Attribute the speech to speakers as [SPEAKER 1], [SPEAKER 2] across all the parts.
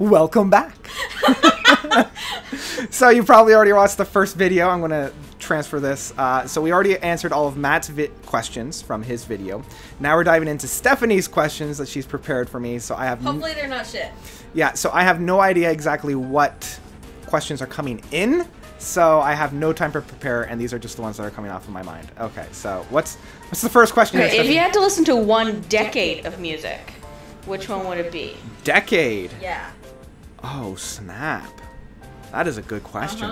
[SPEAKER 1] Welcome back. So you probably already watched the first video. I'm going to transfer this. So we already answered all of Matt's questions from his video. Now we're diving into Stephanie's questions that she's prepared for me. So I have
[SPEAKER 2] hopefully they're not shit.
[SPEAKER 1] Yeah, so I have no idea exactly what questions are coming in. So I have no time to prepare, and these are just the ones that are coming off of my mind. Okay, so what's the first question?
[SPEAKER 3] Okay, if you had to listen to one decade of music, which one would it be?
[SPEAKER 1] Decade?
[SPEAKER 2] Yeah.
[SPEAKER 1] Oh, snap. That is a good question.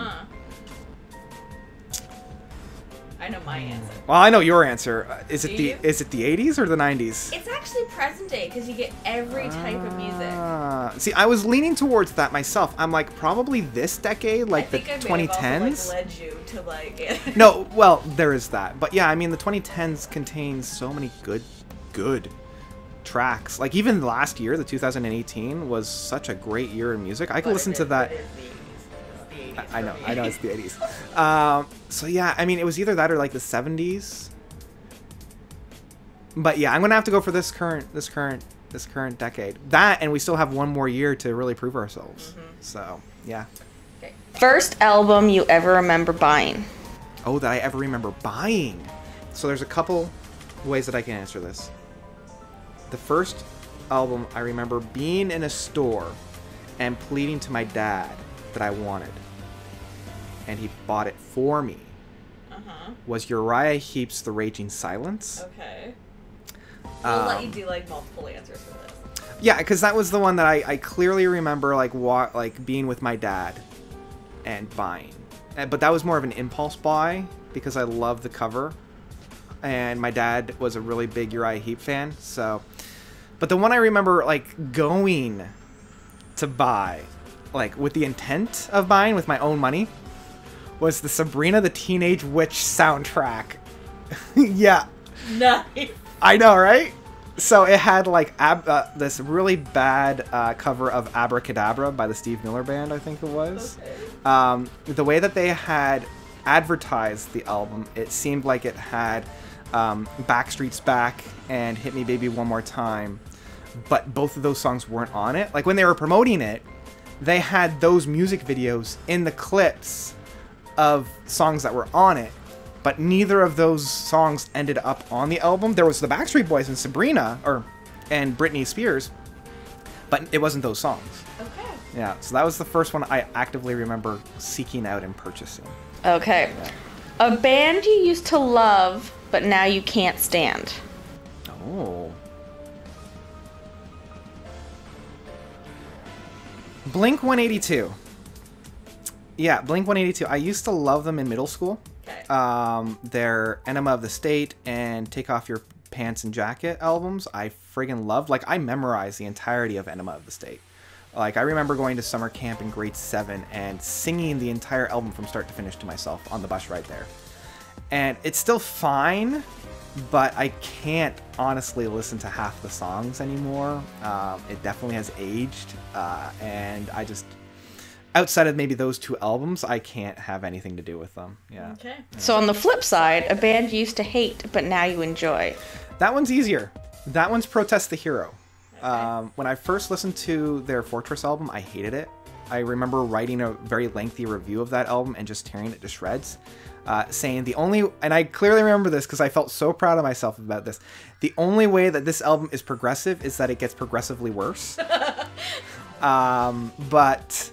[SPEAKER 2] I know my answer.
[SPEAKER 1] Well, I know your answer. Is it
[SPEAKER 2] Do
[SPEAKER 1] the 80s or the 90s?
[SPEAKER 2] It's actually present day because you get every type of music.
[SPEAKER 1] See, I was leaning towards that myself. I'm like, probably this decade, like the 2010s.
[SPEAKER 2] I also, led you to like.
[SPEAKER 1] No, well, there is that, but yeah, I mean, the 2010s contains so many good tracks. Like even last year, the 2018 was such a great year in music. I could listen to that. I know it's the 80s. So yeah, I mean, it was either that or like the 70s. But yeah, I'm gonna have to go for this current decade. That, and we still have one more year to really prove ourselves. So yeah.
[SPEAKER 3] Okay. First album you ever remember buying?
[SPEAKER 1] Oh, that I ever remember buying. So there's a couple ways that I can answer this. The first album I remember being in a store and pleading to my dad that I wanted, and he bought it for me, was Uriah Heep's The Raging Silence.
[SPEAKER 2] Okay. We'll let you do like multiple answers for this.
[SPEAKER 1] Yeah, because that was the one that I clearly remember like being with my dad and buying. But that was more of an impulse buy because I love the cover. And my dad was a really big Uriah Heep fan, so. But the one I remember like going to buy, like with the intent of buying with my own money, was the Sabrina the Teenage Witch soundtrack. Yeah.
[SPEAKER 2] Nice.
[SPEAKER 1] I know, right? So it had like this really bad cover of Abracadabra by the Steve Miller Band, I think it was. Okay. The way that they had advertised the album, it seemed like it had Backstreet's Back and Hit Me Baby One More Time, but both of those songs weren't on it. Like when they were promoting it, they had those music videos in the clips of songs that were on it, but neither of those songs ended up on the album. There was the Backstreet Boys and Sabrina, and Britney Spears, but it wasn't those songs.
[SPEAKER 2] Okay.
[SPEAKER 1] Yeah, so that was the first one I actively remember seeking out and purchasing.
[SPEAKER 3] Okay. Yeah. A band you used to love, but now you can't stand.
[SPEAKER 1] Oh. Blink 182. Yeah, Blink 182. I used to love them in middle school. Okay. Their Enema of the State and Take Off Your Pants and Jacket albums, I friggin' loved. Like, I memorized the entirety of Enema of the State. Like, I remember going to summer camp in grade 7 and singing the entire album from start to finish to myself on the bus ride there. And it's still fine, but I can't honestly listen to half the songs anymore. It definitely has aged, and I just... Outside of maybe those two albums, I can't have anything to do with them. Yeah.
[SPEAKER 2] Okay.
[SPEAKER 3] So on the flip side, a band you used to hate, but now you enjoy.
[SPEAKER 1] That one's easier. That one's Protest the Hero. Okay. When I first listened to their Fortress album, I hated it. I remember writing a very lengthy review of that album and just tearing it to shreds. Saying and I clearly remember this because I felt so proud of myself about this. The only way that this album is progressive is that it gets progressively worse. But...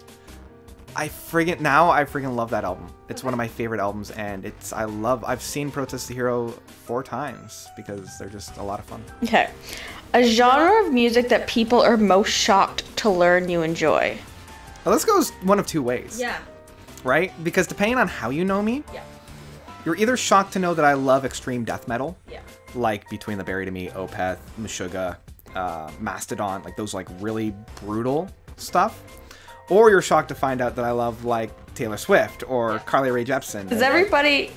[SPEAKER 1] I friggin' love that album. It's one of my favorite albums, and I've seen Protest the Hero 4 times because they're just a lot of fun.
[SPEAKER 3] Okay. A genre of music that people are most shocked to learn you enjoy.
[SPEAKER 1] Well, this goes one of two ways.
[SPEAKER 2] Yeah.
[SPEAKER 1] Right? Because depending on how you know me,
[SPEAKER 2] yeah,
[SPEAKER 1] you're either shocked to know that I love extreme death metal,
[SPEAKER 2] yeah,
[SPEAKER 1] like Between the Buried and Me, Opeth, Meshuggah, Mastodon, like those like really brutal stuff. Or you're shocked to find out that I love, like, Taylor Swift or Carly Rae Jepsen.
[SPEAKER 3] Because everybody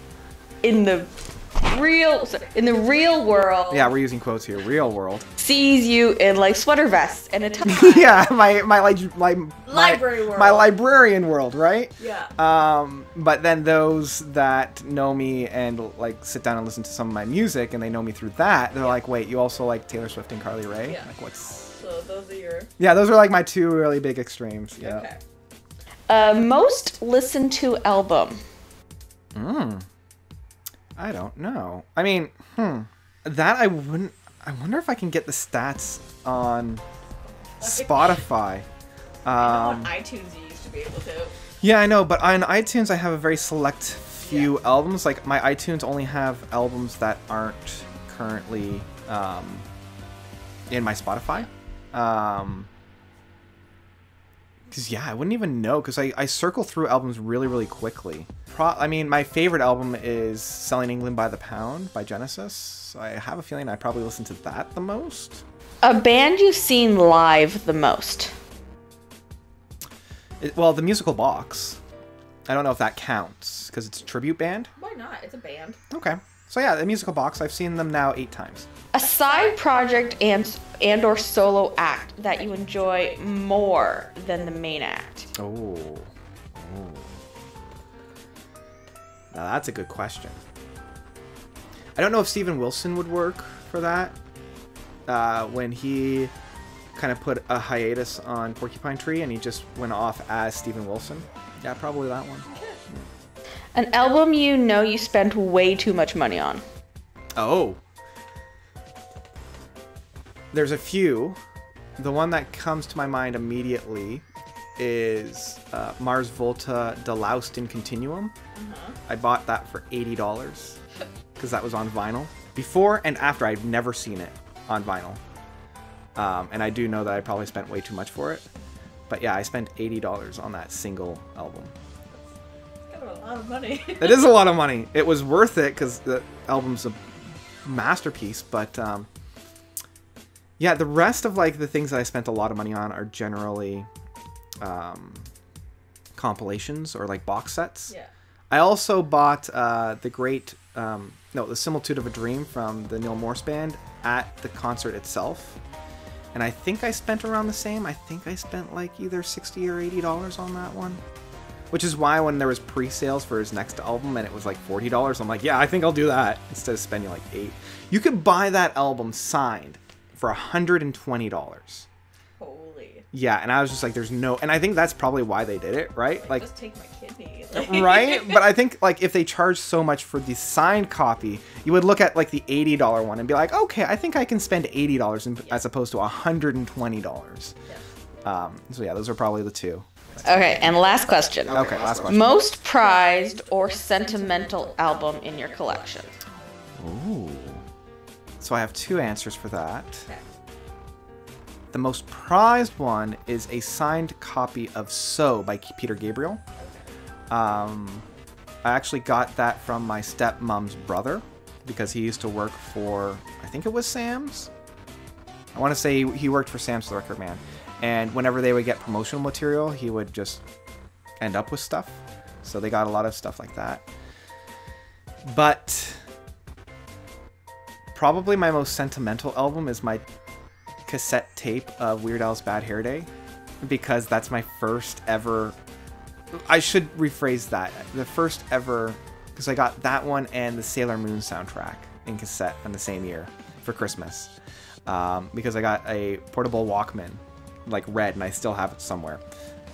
[SPEAKER 3] in the real world...
[SPEAKER 1] Yeah, we're using quotes here. Real world.
[SPEAKER 3] ...sees you in, like, sweater vests and a tie.
[SPEAKER 1] Yeah, my
[SPEAKER 2] library world.
[SPEAKER 1] My librarian world, right?
[SPEAKER 2] Yeah.
[SPEAKER 1] But then those that know me and, like, sit down and listen to some of my music and they know me through that, they're like, wait, you also like Taylor Swift and Carly Rae?
[SPEAKER 2] Yeah.
[SPEAKER 1] Like, what's...
[SPEAKER 2] So those are your...
[SPEAKER 1] Yeah, those are like my two really big extremes. Yeah.
[SPEAKER 3] Okay. Most listened to album.
[SPEAKER 1] I don't know. I mean, that I wouldn't... I wonder if I can get the stats on Spotify.
[SPEAKER 2] I know on iTunes you used to be able to.
[SPEAKER 1] Yeah, I know, but on iTunes I have a very select few albums. Like, my iTunes only have albums that aren't currently in my Spotify. Because, yeah, I wouldn't even know, because I circle through albums really, really quickly. I mean, my favorite album is Selling England by the Pound by Genesis. So I have a feeling I probably listen to that the most.
[SPEAKER 3] A band you've seen live the most.
[SPEAKER 1] Well, the Musical Box. I don't know if that counts, because it's a tribute band.
[SPEAKER 2] Why not? It's a band.
[SPEAKER 1] Okay. So yeah, the Musical Box, I've seen them now 8 times.
[SPEAKER 3] A side project and or solo act that you enjoy more than the main act.
[SPEAKER 1] Oh. Now that's a good question. I don't know if Steven Wilson would work for that. When he kind of put a hiatus on Porcupine Tree and he just went off as Steven Wilson. Yeah, probably that one.
[SPEAKER 3] An album you know you spent way too much money on.
[SPEAKER 1] Oh. There's a few. The one that comes to my mind immediately is Mars Volta De Loused in Continuum. I bought that for $80 because that was on vinyl. Before and after, I've never seen it on vinyl. And I do know that I probably spent way too much for it. But yeah, I spent $80 on that single album.
[SPEAKER 2] That's a lot of money.
[SPEAKER 1] It is a lot of money. It was worth it because the album's a masterpiece. But yeah, the rest of like the things that I spent a lot of money on are generally compilations or like box sets.
[SPEAKER 2] Yeah.
[SPEAKER 1] I also bought The Similitude of a Dream from the Neil Morse Band at the concert itself. And I think I spent around the same. I think I spent like either $60 or $80 on that one. Which is why when there was pre-sales for his next album and it was like $40, I'm like, yeah, I think I'll do that instead of spending like $8. You could buy that album signed for $120.
[SPEAKER 2] Holy.
[SPEAKER 1] Yeah, and I was just like, there's no... And I think that's probably why they did it, right? Like,
[SPEAKER 2] just take my kidney.
[SPEAKER 1] Right? But I think, like, if they charge so much for the signed copy, you would look at, like, the $80 one and be like, okay, I think I can spend $80 as opposed to $120. Yeah. So, yeah, those are probably the two.
[SPEAKER 3] Okay, and last question.
[SPEAKER 1] Okay, last question.
[SPEAKER 3] Most prized or sentimental album in your collection?
[SPEAKER 1] Ooh. So I have 2 answers for that.
[SPEAKER 2] Okay.
[SPEAKER 1] The most prized one is a signed copy of So by Peter Gabriel. I actually got that from my stepmom's brother because he used to work for, I think it was Sam's. I want to say he worked for Sam's the Record Man. And whenever they would get promotional material, he would just end up with stuff. So they got a lot of stuff like that. But probably my most sentimental album is my cassette tape of Weird Al's Bad Hair Day, because that's my first ever... I should rephrase that. The first ever... Because I got that one and the Sailor Moon soundtrack in cassette in the same year for Christmas. Because I got a portable Walkman, like red, and I still have it somewhere.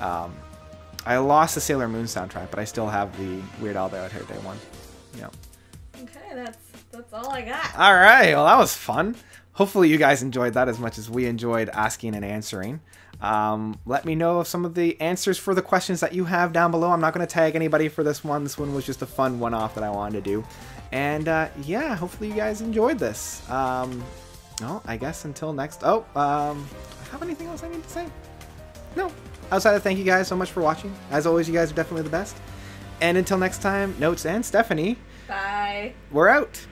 [SPEAKER 1] I lost the Sailor Moon soundtrack, but I still have the Weird Al Bad Hair Day one. Yeah.
[SPEAKER 2] Okay, that's all I got.
[SPEAKER 1] All right. Well, that was fun. Hopefully you guys enjoyed that as much as we enjoyed asking and answering. Let me know of some of the answers for the questions that you have down below. I'm not going to tag anybody for this one. This one was just a fun one-off that I wanted to do. And yeah, hopefully you guys enjoyed this. Well, I guess until next... Oh, do I have anything else I need to say? No. Outside of thank you guys so much for watching. As always, you guys are definitely the best. And until next time, Notes and Stephanie.
[SPEAKER 2] Bye.
[SPEAKER 1] We're out.